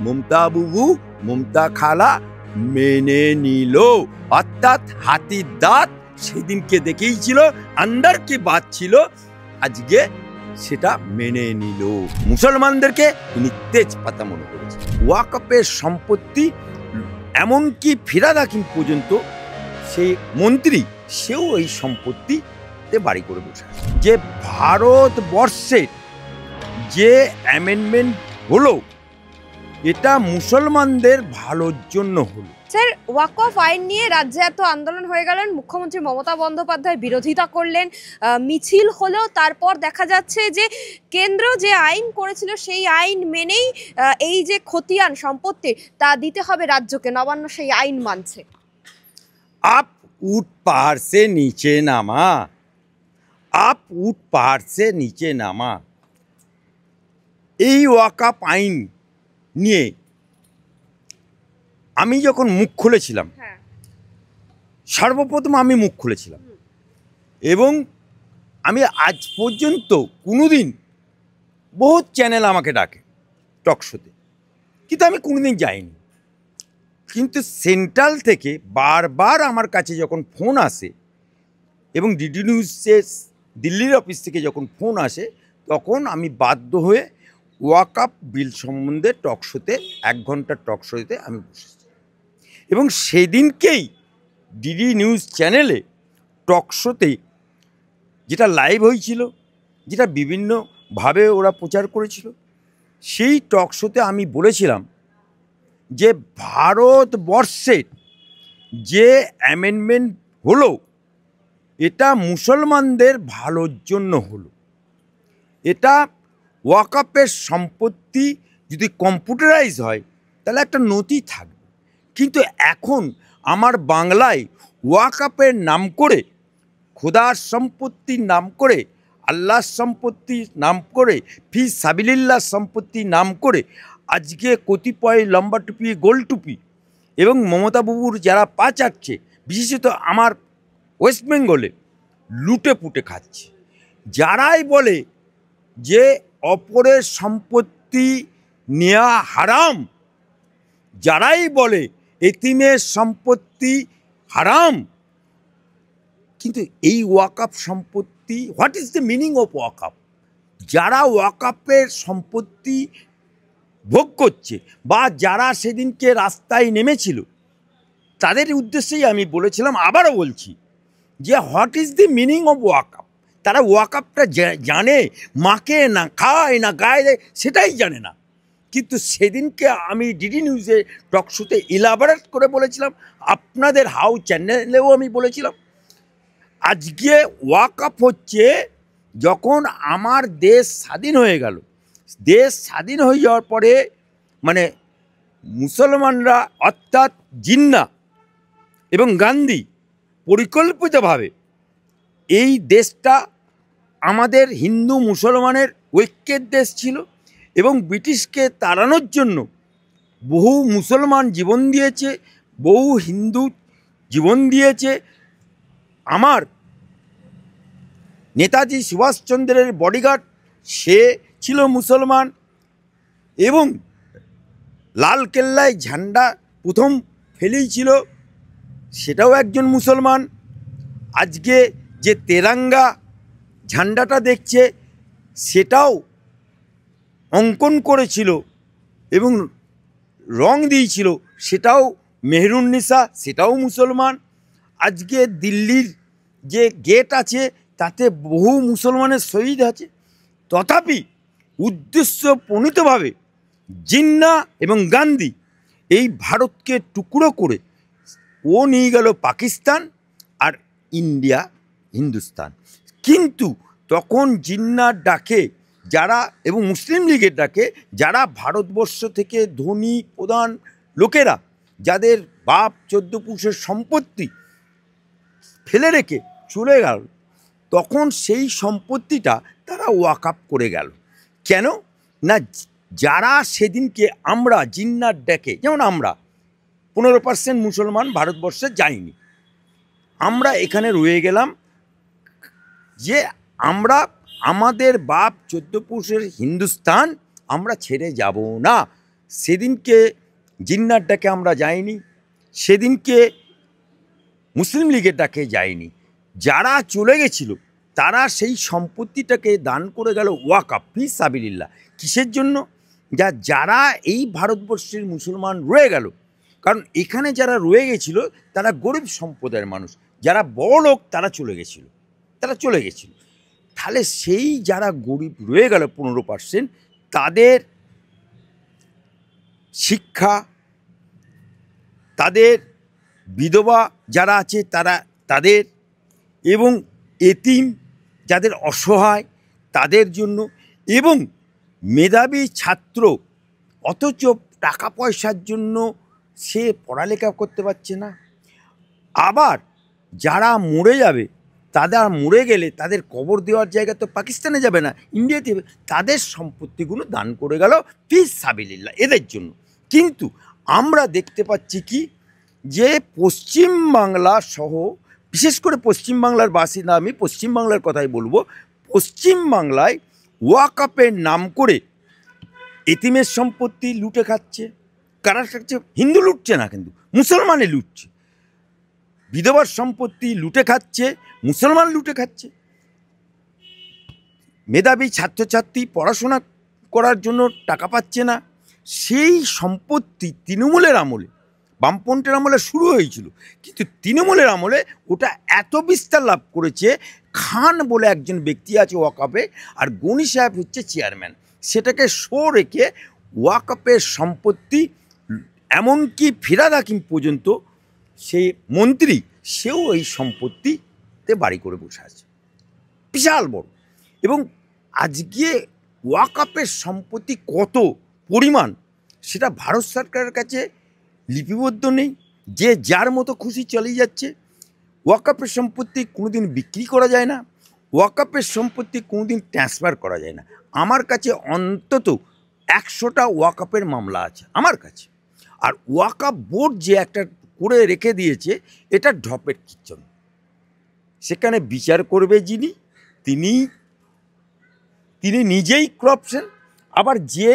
মমতা বুবু, মমতা খালা মেনে নিল। অর্থাৎ হাতির দাঁত সেদিনকে দেখেই ছিল, আন্ডার কি বাদ ছিল, আজকে সেটা মেনে নিল। মুসলমানদেরকে তিনি তেজপাতা মনে করেছে। ওয়াকফের সম্পত্তি এমনকি ফিরাদ হাকিম পর্যন্ত সেই মন্ত্রী, সেও এই সম্পত্তিতে বাড়ি করে বসে আছে। যে ভারতবর্ষের যে অ্যামেন্ডমেন্ট হলো, এটা মুসলমানদের ভালোর জন্য হলো। স্যার, ওয়াকফ আইন নিয়ে রাজ্যে এত আন্দোলন হয়ে গেলেন, মুখ্যমন্ত্রী মমতা বন্দ্যোপাধ্যায় বিরোধিতা করলেন, মিছিল হলেও তারপর দেখা যাচ্ছে যে কেন্দ্র যে আইন করেছিল সেই আইন মেনেই এই যে খতিয়ান সম্পত্তি তা দিতে হবে রাজ্যকে, নবান্ন সেই আইন মানছে। আপ উঠ পাহাড় সে নিচে নামা, আপ উঠ পাহাড় সে নিচে নামা। এই ওয়াকফ আইন নিয়ে আমি যখন মুখ খুলেছিলাম, সর্বপ্রথম আমি মুখ খুলেছিলাম, এবং আমি আজ পর্যন্ত কোনোদিন, বহুত চ্যানেল আমাকে ডাকে টকশোতে, কিন্তু আমি কোনোদিন যাইনি। কিন্তু সেন্ট্রাল থেকে বারবার আমার কাছে যখন ফোন আসে, এবং ডিডি নিউজের দিল্লির অফিস থেকে যখন ফোন আসে, তখন আমি বাধ্য হয়ে ওয়াকফ বিল সম্বন্ধে টকশোতে 1 ঘন্টার টকশোতে আমি বসেছি। এবং সেদিনকেই ডিডি নিউজ চ্যানেলে টকশোতে যেটা লাইভ হয়েছিল, যেটা বিভিন্নভাবে ওরা প্রচার করেছিল, সেই টকশোতে আমি বলেছিলাম যে ভারতবর্ষের যে অ্যামেন্ডমেন্ট হলো, এটা মুসলমানদের ভালোর জন্য হলো। এটা ওয়াকফের সম্পত্তি যদি কম্পিউটারাইজ হয় তাহলে একটা নথি থাকবে, কিন্তু এখন আমার বাংলায় ওয়াকফের নাম করে, খোদার সম্পত্তির নাম করে, আল্লাহর সম্পত্তির নাম করে, ফি সাবিলিল্লাহ সম্পত্তির নাম করে আজকে কতিপয় লম্বা টুপি, গোল টুপি এবং মমতা বাবুর যারা পা চাটছে, বিশেষত আমার ওয়েস্ট বেঙ্গলে লুটে পুটে খাচ্ছে। যারাই বলে যে অপরের সম্পত্তি নেওয়া হারাম, যারাই বলে এতিমের সম্পত্তি হারাম, কিন্তু এই ওয়াকফ সম্পত্তি, what is the meaning of waqf? যারা ওয়াকফের সম্পত্তি ভোগ করছে বা যারা সেদিনকে রাস্তায় নেমেছিল, তাদের উদ্দেশ্যেই আমি বলেছিলাম, আবারও বলছি, যে what is the meaning of waqf? তারা ওয়াকফটা জানে, মাকে না খায় না গায়ে দেয়, সেটাই জানে না। কিন্তু সেদিনকে আমি ডিডি নিউজে টকশোতে ইলাবোরেট করে বলেছিলাম, আপনাদের হাউ চ্যানেলেও আমি বলেছিলাম, আজকে ওয়াকফ হচ্ছে, যখন আমার দেশ স্বাধীন হয়ে গেল, দেশ স্বাধীন হয়ে যাওয়ার পরে মানে মুসলমানরা অর্থাৎ জিন্না এবং গান্ধী পরিকল্পিতভাবে এই দেশটা আমাদের হিন্দু মুসলমানের ঐক্যের দেশ ছিল, এবং ব্রিটিশকে তাড়ানোর জন্য বহু মুসলমান জীবন দিয়েছে, বহু হিন্দু জীবন দিয়েছে। আমার নেতাজি সুভাষচন্দ্রের বডিগার্ড, সে ছিল মুসলমান, এবং লালকেল্লায় ঝান্ডা প্রথম ফেলেছিল, সেটাও একজন মুসলমান। আজকে যে তেরাঙ্গা ঝান্ডাটা দেখছে, সেটাও অঙ্কন করেছিল এবং রং দিয়েছিল, সেটাও মেহরুন্নিসা, সেটাও মুসলমান। আজকে দিল্লির যে গেট আছে, তাতে বহু মুসলমানের শহীদ আছে। তথাপি উদ্দেশ্য প্রণীতভাবে জিন্না এবং গান্ধী এই ভারতকে টুকরো করে ও নিয়ে গেল পাকিস্তান আর ইন্ডিয়া, হিন্দুস্তান। কিন্তু তখন জিন্নার ডাকে যারা, এবং মুসলিম লীগের ডাকে যারা ভারতবর্ষ থেকে ধনী প্রধান লোকেরা, যাদের বাপ 14 পুরুষের সম্পত্তি ফেলে রেখে চলে গেল, তখন সেই সম্পত্তিটা তারা ওয়াকফ করে গেল। কেন না, যারা সেদিনকে আমরা জিন্নার ডাকে, যেমন আমরা 15% মুসলমান ভারতবর্ষে যাইনি, আমরা এখানে রয়ে গেলাম, যে আমরা আমাদের বাপ 14 পুরুষের হিন্দুস্তান আমরা ছেড়ে যাব না। সেদিনকে জিন্নার ডাকে আমরা যাইনি, সেদিনকে মুসলিম লীগের ডাকে যায়নি। যারা চলে গেছিল তারা সেই সম্পত্তিটাকে দান করে গেল ওয়াকাফ ফি সাবিলিল্লাহ। কিসের জন্য? যারা এই ভারতবর্ষের মুসলমান রয়ে গেল, কারণ এখানে যারা রয়ে গেছিল তারা গরিব সম্প্রদায়ের মানুষ, যারা বড় লোক তারা চলে গেছিল। তাহলে সেই যারা গরিব রয়ে গেল 15%, তাদের শিক্ষা, তাদের বিধবা যারা আছে তাদের, এবং এতিম যাদের অসহায় তাদের জন্য, এবং মেধাবী ছাত্র অথচ টাকা পয়সার জন্য সে পড়ালেখা করতে পারছে না। আবার যারা মরে যাবে, মরে গেলে তাদের কবর দেওয়ার জায়গা তো পাকিস্তানে যাবে না, ইন্ডিয়াতে, তাদের সম্পত্তিগুলো দান করে গেল ফি সাবিলিল্লাহ এদের জন্য। কিন্তু আমরা দেখতে পাচ্ছি কি, যে পশ্চিমবাংলা সহ, বিশেষ করে পশ্চিমবাংলার বাসিন্দা, আমি পশ্চিমবাংলার কথাই বলবো, পশ্চিমবাংলায় ওয়াকাফের নাম করে এতিমের সম্পত্তি লুটে খাচ্ছে। কারা খাচ্ছে? হিন্দু লুটছে না, কিন্তু মুসলমানে লুটছে। বিধবার সম্পত্তি লুটে খাচ্ছে, মুসলমান লুটে খাচ্ছে। মেধাবী ছাত্রছাত্রী পড়াশোনা করার জন্য টাকা পাচ্ছে না। সেই সম্পত্তি তৃণমূলের আমলে, বামপন্থের আমলে শুরু হয়েছিল, কিন্তু তৃণমূলের আমলে ওটা এত বিস্তার লাভ করেছে। খান বলে একজন ব্যক্তি আছে ওয়াকাফে, আর গনি সাহেব হচ্ছে চেয়ারম্যান। সেটাকে শো রেখে ওয়াকাফের সম্পত্তি, এমনকি ফিরহাদ হাকিম পর্যন্ত, সে মন্ত্রী, সেও এই সম্পত্তিতে বাড়ি করে বসে আছে, বিশাল বড়। এবং আজকে ওয়াকাফের সম্পত্তি কত পরিমাণ সেটা ভারত সরকারের কাছে লিপিবদ্ধ নেই, যে যার মতো খুশি চালিয়ে যাচ্ছে। ওয়াকাফের সম্পত্তি কোনোদিন বিক্রি করা যায় না, ওয়াকাফের সম্পত্তি কোনোদিন ট্রান্সফার করা যায় না। আমার কাছে অন্তত 100টা ওয়াকাফের মামলা আছে আমার কাছে। আর ওয়াকাফ বোর্ড যে একটা করে রেখে দিয়েছে, এটা ঢপের কিচন। সেখানে বিচার করবে যিনি, তিনি নিজেই করাপশন, আবার যে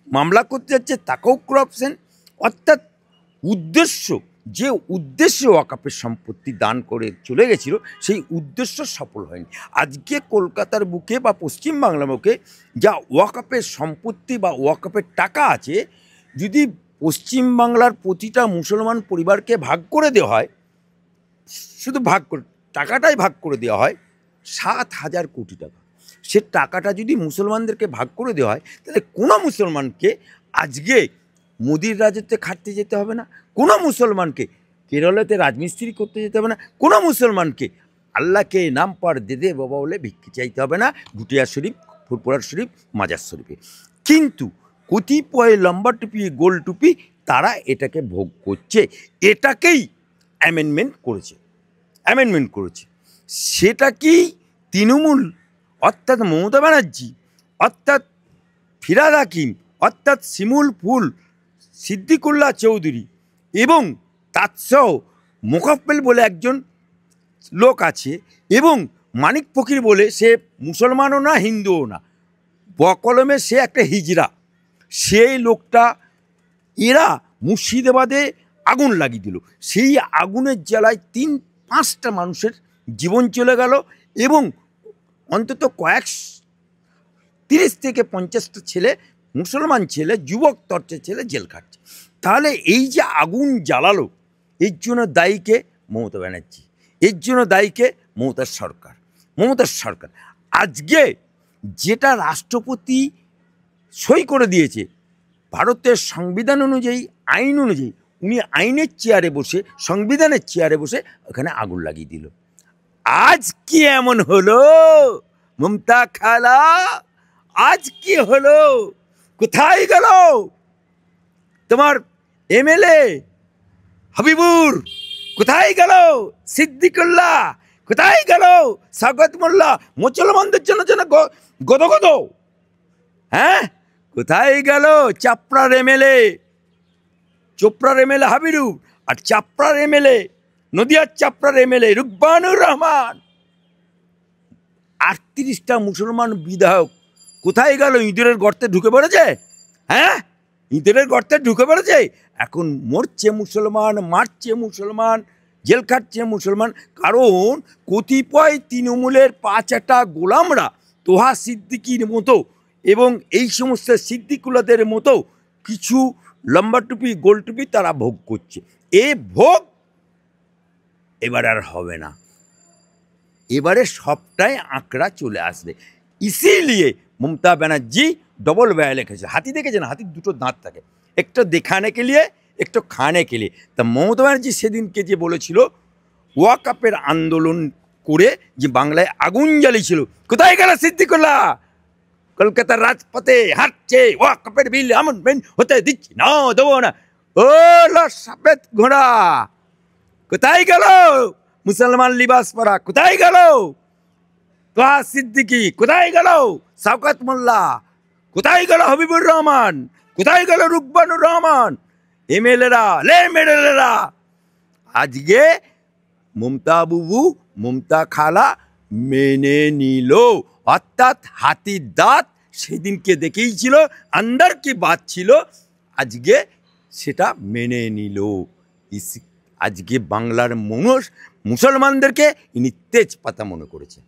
মামলা করতে যাচ্ছে তাকেও করাপশন। অর্থাৎ যে উদ্দেশ্যে ওয়াকাফের সম্পত্তি দান করে চলে গেছিল, সেই উদ্দেশ্য সফল হয়নি। আজকে কলকাতার বুকে বা পশ্চিমবাংলার বুকে যা ওয়াকাফের সম্পত্তি বা ওয়াকাফের টাকা আছে, যদি পশ্চিমবাংলার প্রতিটা মুসলমান পরিবারকে ভাগ করে দেওয়া হয়, শুধু টাকাটাই ভাগ করে দেওয়া হয় 7,000 কোটি টাকা। সে টাকাটা যদি মুসলমানদেরকে ভাগ করে দেওয়া হয়, তাহলে কোনো মুসলমানকে আজকে মোদির রাজত্বে খাটতে যেতে হবে না, কোনো মুসলমানকে কেরলেতে রাজমিস্ত্রি করতে যেতে হবে না, কোনো মুসলমানকে আল্লাহকে নাম পার দে বাবা বলে ভিক্ষে চাইতে হবে না ঘুটিয়া শরীফ, ফুরপুরা শরীফ, মাজার শরীফে। কিন্তু কতিপয় লম্বা টুপি, গোল টুপি, তারা এটাকে ভোগ করছে, এটাকেই অ্যামেন্ডমেন্ট করেছে। সেটা কি তৃণমূল, অর্থাৎ মমতা ব্যানার্জি, অর্থাৎ ফিরহাদ হাকিম, অর্থাৎ শিমুল ফুল, সিদ্দিকুল্লাহ চৌধুরী, এবং তাৎসহ মোকাফেল বলে একজন লোক আছে, এবং মানিক ফকির বলে, সে মুসলমানও না হিন্দুও না, বকলমে সে একটা হিজড়া, সেই লোকটা, এরা মুর্শিদাবাদে আগুন লাগিয়ে দিল। সেই আগুনের জ্বালায় 3-5টা মানুষের জীবন চলে গেল, এবং অন্তত 30 থেকে 50টা ছেলে, মুসলমান ছেলে, যুবক তর্চে ছেলে জেল খাটছে। তাহলে এই যে আগুন জ্বালালো, এর জন্য দায়ীকে মমতা ব্যানার্জি, এর জন্য দায়ীকে মমতার সরকার। আজকে যেটা রাষ্ট্রপতি সই করে দিয়েছে ভারতের সংবিধান অনুযায়ী, আইন অনুযায়ী, উনি আইনের চেয়ারে বসে, সংবিধানের চেয়ারে বসে ওখানে আগুন লাগিয়ে দিল। আজ কি এমন হলো মমতা খালা? আজ কি হলো? কোথায় গেল তোমার এমএলএ হাবিবুর? কোথায় গেল সিদ্দিকুল্লাহ? কোথায় গেল স্বাগত মোল্লা? মুসলমানদের জন্য যেন গদগদ, হ্যাঁ? কোথায় গেল চোপড়ার এমএলএ হাবিবুর, আর চাপড়ার এমএলএ, নদিয়ার চাপড়ার এমএলএ রুকবানুর রহমান? 38টা মুসলমান বিধায়ক কোথায় গেল? ইঁদুরের গর্তে ঢুকে পড়েছে, হ্যাঁ? ইঁদুরের গর্তে ঢুকে পড়েছে। এখন মরছে মুসলমান, মারছে মুসলমান, জেল খাটছে মুসলমান, কারণ কতিপয় তৃণমূলের 5 গোলামরা তোহা সিদ্দিকির মতো এবং এই সমস্ত সিদ্দিকুলাদের মতো কিছু লম্বা টুপি গোল টুপি তারা ভোগ করছে। এ ভোগ এবার আর হবে না, এবারে সবটাই আঁকড়া চলে আসবে। ইসিলিয়ে মমতা ব্যানার্জি ডবল ব্যয় লিখেছে। হাতি দেখেছেন, হাতির 2টো দাঁত থাকে, একটা দেখানে কে লিয়ে, একটা খানে কে লিয়ে। তা মমতা ব্যানার্জি সেদিনকে যে বলেছিল ওয়াকাপের আন্দোলন করে যে বাংলায় আগুন জ্বালিয়েছিল, কোথায় গেল সিদ্দিকুল্লাহ? কলকাতার রাজপথে হাঁটছে, ওয়াকাপের বিল আমন্ডমেন্ট হতে দিচ্ছি না, দেবো না। ও সাফেদ ঘোড়া কোথায় গেল? মুসলমান লিবাস পরা কোথায় গেল? তোহা সিদ্দিকি কোথায় গেল? শওকত মোল্লা কোথায় গেল? হাবিবুর রহমান কোথায় গেল? রুকবানুর রহমান, এমএলএরা, মেডেলেরা। আজকে মমতা বুবু, মমতা খালা মেনে নিল, অর্থাৎ হাতির দাঁত সেদিনকে দেখেইছিল, আন্দার কি বাত ছিল, আজকে সেটা মেনে নিল। আজকে বাংলার মানুষ মুসলমানদেরকে ইনি তেজপাতা মনে করেছে।